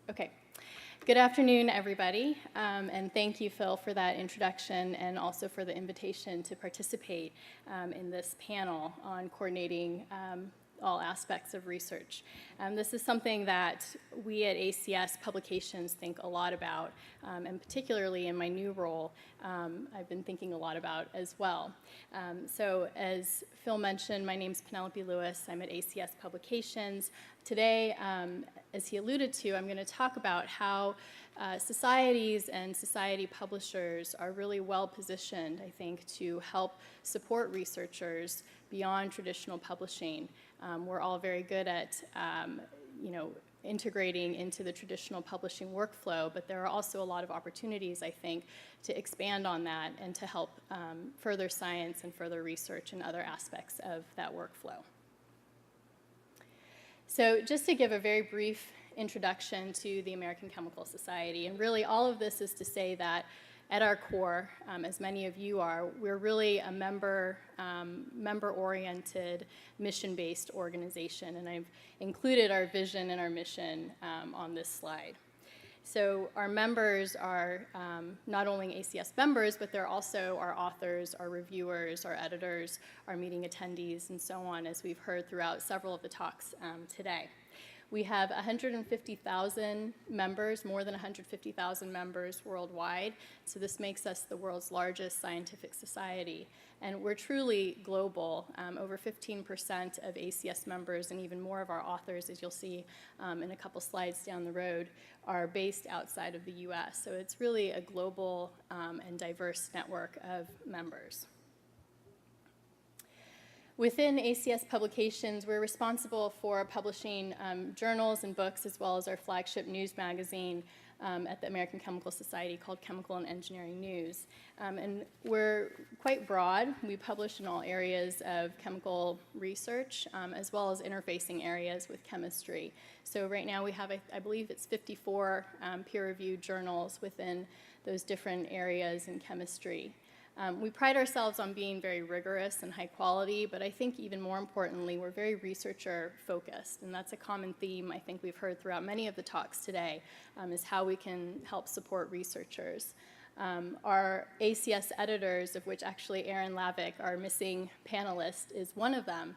Okay. Good afternoon, everybody, and thank you, Phill, for that introduction and also for the invitation to participate in this panel on coordinating all aspects of research. This is something that we at ACS Publications think a lot about, and particularly in my new role, I've been thinking a lot about as well. So as Phill mentioned, my name's Penelope Lewis. I'm at ACS Publications. Today, as he alluded to, I'm going to talk about how societies and society publishers are really well positioned, I think, to help support researchers beyond traditional publishing. We're all very good at, integrating into the traditional publishing workflow, but there are also a lot of opportunities, I think, to expand on that and to help further science and further research in other aspects of that workflow. So just to give a very brief introduction to the American Chemical Society, and really all of this is to say that at our core, as many of you are, we're really a member-oriented, mission-based organization, and I've included our vision and our mission on this slide. So our members are not only ACS members, but they're also our authors, our reviewers, our editors, our meeting attendees, and so on, as we've heard throughout several of the talks today. We have 150,000 members, more than 150,000 members worldwide, so this makes us the world's largest scientific society. And we're truly global. Over 15% of ACS members and even more of our authors, as you'll see in a couple slides down the road, are based outside of the US. So it's really a global and diverse network of members. Within ACS Publications, we're responsible for publishing journals and books, as well as our flagship news magazine at the American Chemical Society called Chemical and Engineering News. And we're quite broad. We publish in all areas of chemical research, as well as interfacing areas with chemistry. So right now we have, I believe it's 54 peer-reviewed journals within those different areas in chemistry. We pride ourselves on being very rigorous and high quality, but I think even more importantly, we're very researcher focused, and that's a common theme I think we've heard throughout many of the talks today, is how we can help support researchers. Our ACS editors, of which actually Erin, Lavik, our missing panelist, is one of them.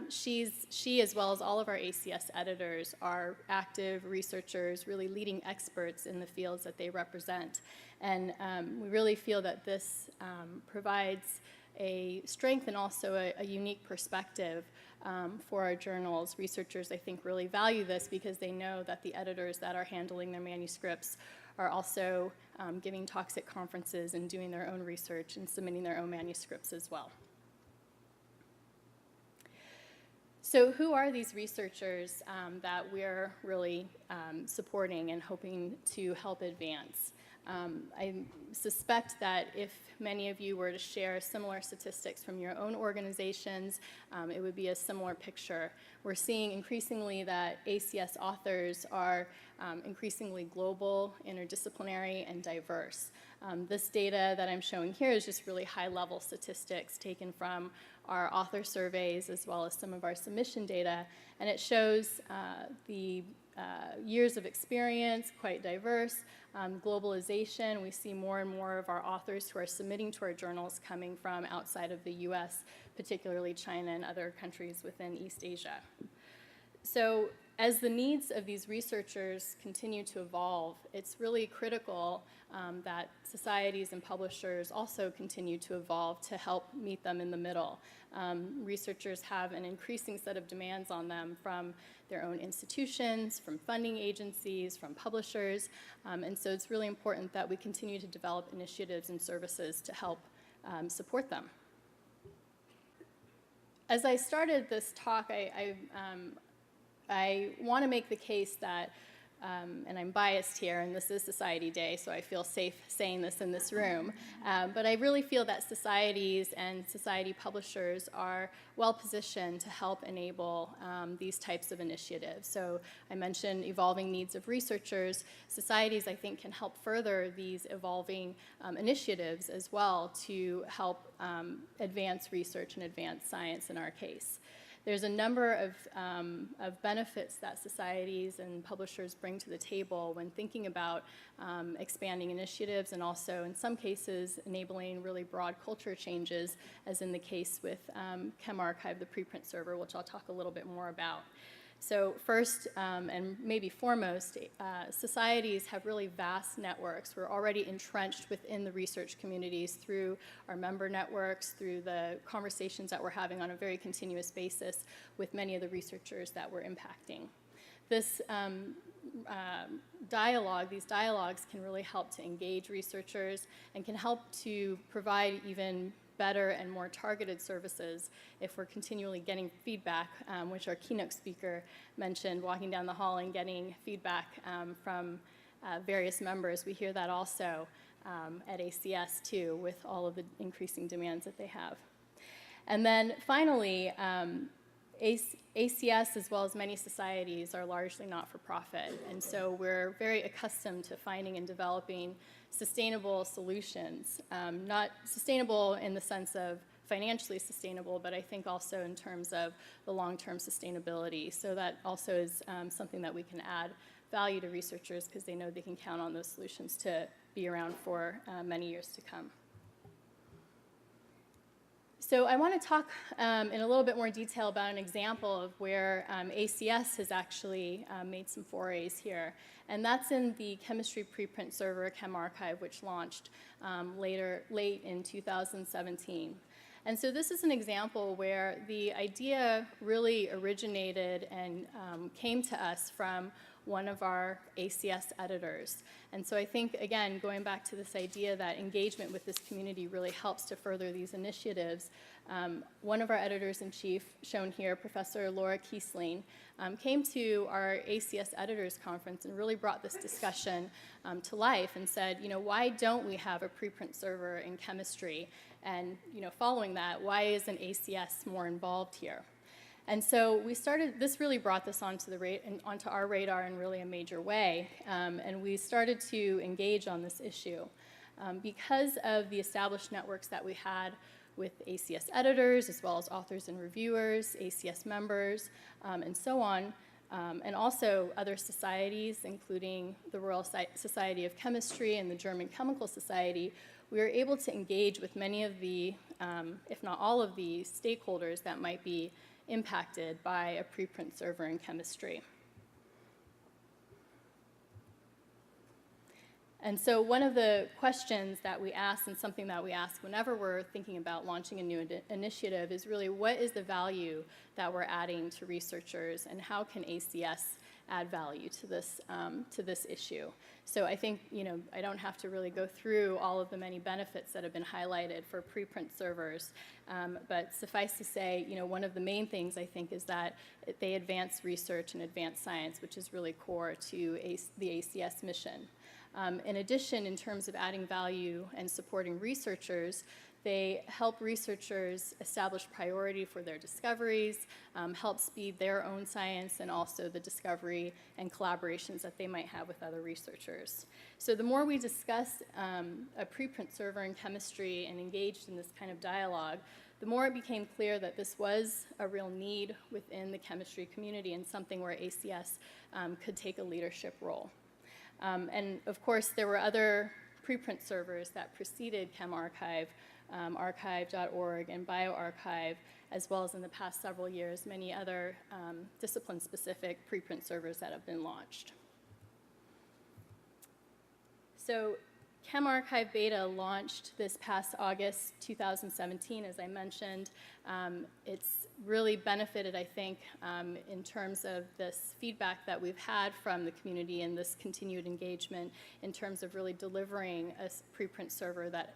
She, as well as all of our ACS editors, are active researchers, really leading experts in the fields that they represent. And we really feel that this provides a strength and also a unique perspective for our journals. Researchers, I think, really value this because they know that the editors that are handling their manuscripts are also giving talks at conferences and doing their own research and submitting their own manuscripts as well. So who are these researchers that we're really supporting and hoping to help advance? I suspect that if many of you were to share similar statistics from your own organizations, it would be a similar picture. We're seeing increasingly that ACS authors are increasingly global, interdisciplinary, and diverse. This data that I'm showing here is just really high-level statistics taken from our author surveys as well as some of our submission data, and it shows the years of experience, quite diverse. Globalization, we see more and more of our authors who are submitting to our journals coming from outside of the US, particularly China and other countries within East Asia. So as the needs of these researchers continue to evolve, it's really critical that societies and publishers also continue to evolve to help meet them in the middle. Researchers have an increasing set of demands on them from their own institutions, from funding agencies, from publishers, and so it's really important that we continue to develop initiatives and services to help support them. As I started this talk, I want to make the case that, and I'm biased here, and this is Society Day, so I feel safe saying this in this room, but I really feel that societies and society publishers are well positioned to help enable these types of initiatives. So I mentioned evolving needs of researchers. Societies, I think, can help further these evolving initiatives as well to help advance research and advance science in our case. there's a number of benefits that societies and publishers bring to the table when thinking about expanding initiatives, and also in some cases enabling really broad culture changes, as in the case with ChemArchive, the preprint server, which I'll talk a little bit more about. So first, and maybe foremost, societies have really vast networks. We're already entrenched within the research communities through our member networks, through the conversations that we're having on a very continuous basis with many of the researchers that we're impacting. This these dialogues can really help to engage researchers and can help to provide even better and more targeted services if we're continually getting feedback, which our keynote speaker mentioned, walking down the hall and getting feedback from various members. We hear that also at ACS too, with all of the increasing demands that they have. And then finally, ACS, as well as many societies, are largely not-for-profit, and so we're very accustomed to finding and developing sustainable solutions, not sustainable in the sense of financially sustainable, but I think also in terms of the long-term sustainability. So that also is something that we can add value to researchers because they know they can count on those solutions to be around for many years to come. So I want to talk in a little bit more detail about an example of where ACS has actually made some forays here. And that's in the chemistry preprint server, ChemArchive, which launched late in 2017. And so this is an example where the idea really originated and came to us from one of our ACS editors. And so I think, again, going back to this idea that engagement with this community really helps to further these initiatives, one of our editors-in-chief, shown here, Professor Laura Kiesling, came to our ACS Editors Conference and really brought this discussion to life and said, why don't we have a preprint server in chemistry? And following that, why isn't ACS more involved here? And so this really brought this onto our radar in really a major way, and we started to engage on this issue. Because of the established networks that we had with ACS editors, as well as authors and reviewers, ACS members, and so on, and also other societies, including the Royal Society of Chemistry and the German Chemical Society, we were able to engage with many of the, if not all of the stakeholders that might be impacted by a preprint server in chemistry. And so one of the questions that we ask, and something that we ask whenever we're thinking about launching a new initiative, is really what is the value that we're adding to researchers, and how can ACS add value to this issue? So I think I don't have to really go through all of the many benefits that have been highlighted for preprint servers, but suffice to say, one of the main things I think is that they advance research and advance science, which is really core to the ACS mission. In addition, in terms of adding value and supporting researchers, they help researchers establish priority for their discoveries, help speed their own science, and also the discovery and collaborations that they might have with other researchers. So the more we discuss a preprint server in chemistry and engaged in this kind of dialogue, the more it became clear that this was a real need within the chemistry community and something where ACS could take a leadership role. And of course, there were other preprint servers that preceded ChemArchive, archive.org and Bioarchive, as well as in the past several years, many other discipline-specific preprint servers that have been launched. So ChemArchive Beta launched this past August 2017, as I mentioned. It's really benefited, I think, in terms of this feedback that we've had from the community and this continued engagement in terms of really delivering a preprint server that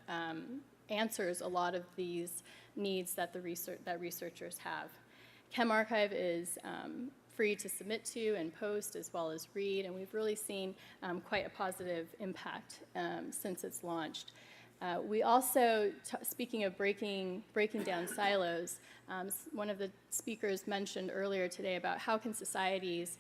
answers a lot of these needs that researchers have. ChemArchive is free to submit to and post as well as read, and we've really seen quite a positive impact since it's launched. We also, speaking of breaking down silos, one of the speakers mentioned earlier today about how can societies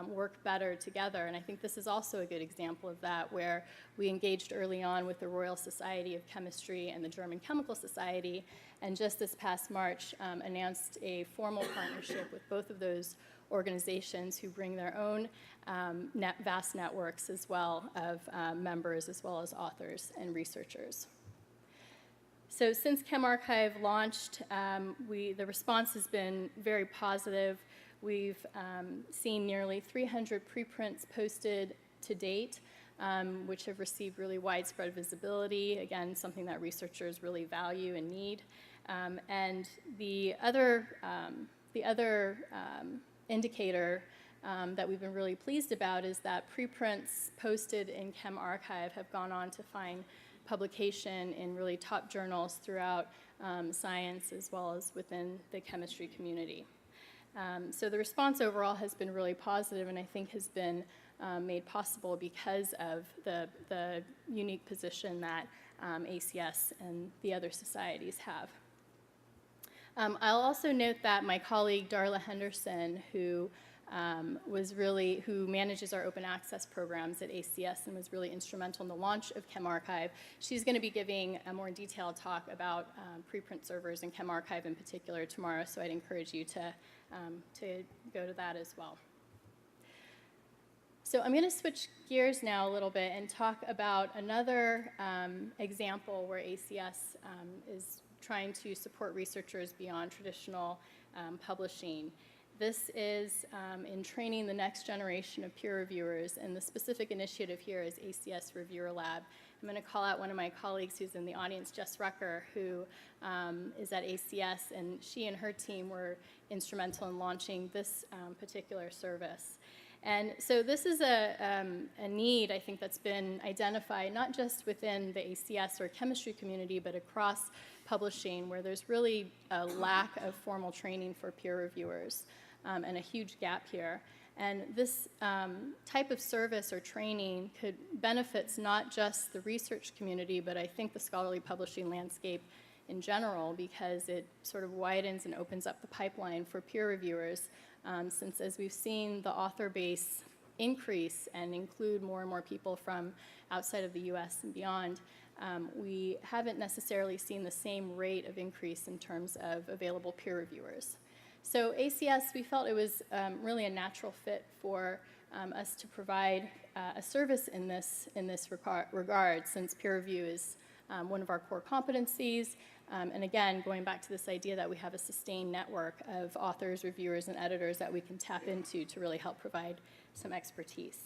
work better together, and I think this is also a good example of that, where we engaged early on with the Royal Society of Chemistry and the German Chemical Society, and just this past March announced a formal partnership with both of those organizations who bring their own vast networks as well of members as well as authors and researchers. So since ChemArchive launched, the response has been very positive. We've seen nearly 300 preprints posted to date, which have received really widespread visibility, again, something that researchers really value and need. And the other indicator that we've been really pleased about is that preprints posted in ChemArchive have gone on to find publication in really top journals throughout science as well as within the chemistry community. So the response overall has been really positive, and I think has been made possible because of the unique position that ACS and the other societies have. I'll also note that my colleague Darla Henderson, who manages our open access programs at ACS and was really instrumental in the launch of ChemArchive, she's going to be giving a more detailed talk about preprint servers and ChemArchive in particular tomorrow, so I'd encourage you to go to that as well. So I'm going to switch gears now a little bit and talk about another example where ACS is trying to support researchers beyond traditional publishing. This is in training the next generation of peer reviewers, and the specific initiative here is ACS Reviewer Lab. I'm going to call out one of my colleagues who's in the audience, Jess Rucker, who is at ACS, and she and her team were instrumental in launching this particular service. And so this is a need, I think, that's been identified not just within the ACS or chemistry community, but across publishing, where there's really a lack of formal training for peer reviewers and a huge gap here. And this type of service or training benefits not just the research community, but I think the scholarly publishing landscape in general, because it sort of widens and opens up the pipeline for peer reviewers, since as we've seen the author base increase and include more and more people from outside of the US and beyond, we haven't necessarily seen the same rate of increase in terms of available peer reviewers. So ACS, we felt it was really a natural fit for us to provide a service in this regard, since peer review is one of our core competencies. And again, going back to this idea that we have a sustained network of authors, reviewers, and editors that we can tap into to really help provide some expertise.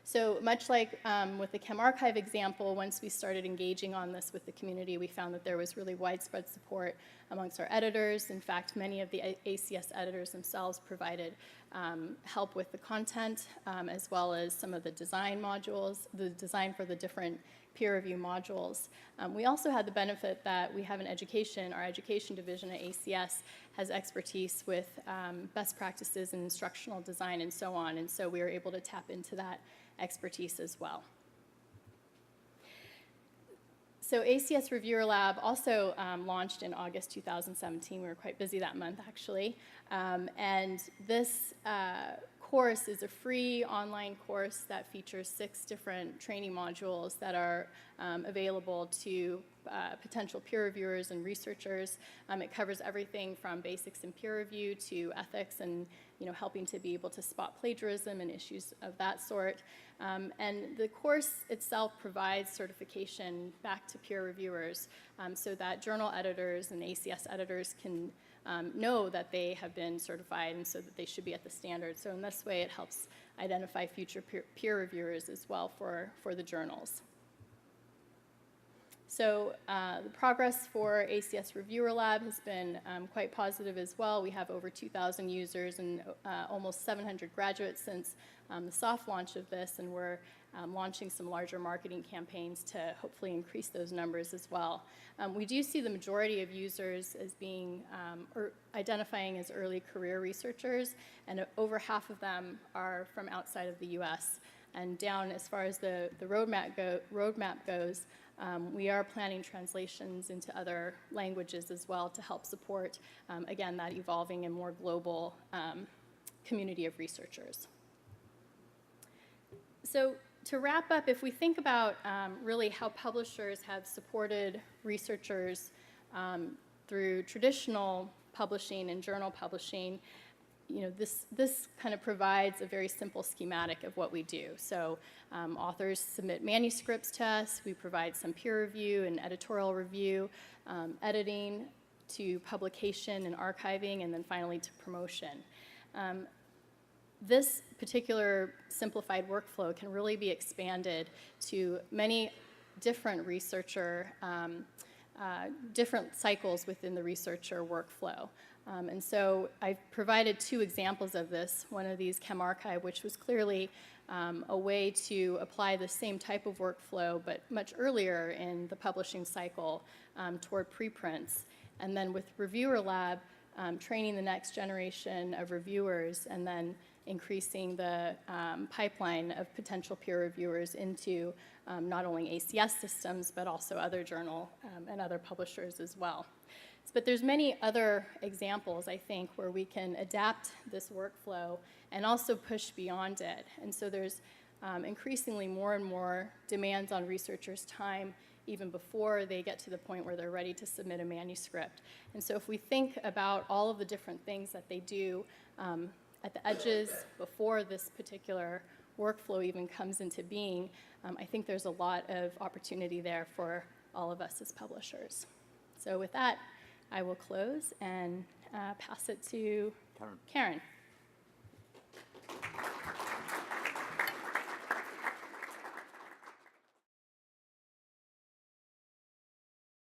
So much like with the ChemArchive example, once we started engaging on this with the community, we found that there was really widespread support amongst our editors. In fact, many of the ACS editors themselves provided help with the content, as well as some of the design modules, the design for the different peer review modules. We also had the benefit that we have an education, our education division at ACS has expertise with best practices in instructional design and so on, and so we were able to tap into that expertise as well. So ACS Reviewer Lab also launched in August 2017. We were quite busy that month, actually. And this course is a free online course that features 6 different training modules that are available to potential peer reviewers and researchers. It covers everything from basics in peer review to ethics and helping to be able to spot plagiarism and issues of that sort. And the course itself provides certification back to peer reviewers so that journal editors and ACS editors can know that they have been certified and so that they should be at the standard. So in this way, it helps identify future peer reviewers as well for the journals. So the progress for ACS Reviewer Lab has been quite positive as well. We have over 2,000 users and almost 700 graduates since the soft launch of this, and we're launching some larger marketing campaigns to hopefully increase those numbers as well. We do see the majority of users as being, or identifying as early career researchers, and over half of them are from outside of the US. And down as far as the roadmap goes, we are planning translations into other languages as well to help support, again, that evolving and more global community of researchers. So to wrap up, if we think about really how publishers have supported researchers through traditional publishing and journal publishing, this kind of provides a very simple schematic of what we do. So authors submit manuscripts to us. We provide some peer review and editorial review, editing to publication and archiving, and then finally to promotion. This particular simplified workflow can really be expanded to many different different cycles within the researcher workflow. And so I've provided two examples of this. One of these, ChemArchive, which was clearly a way to apply the same type of workflow, but much earlier in the publishing cycle toward preprints. And then with Reviewer Lab, training the next generation of reviewers, and then increasing the pipeline of potential peer reviewers into not only ACS systems, but also other journal and other publishers as well. But there's many other examples, I think, where we can adapt this workflow and also push beyond it. And so there's increasingly more and more demands on researchers' time even before they get to the point where they're ready to submit a manuscript. And so if we think about all of the different things that they do at the edges before this particular workflow even comes into being, I think there's a lot of opportunity there for all of us as publishers. So with that, I will close and pass it to Karen.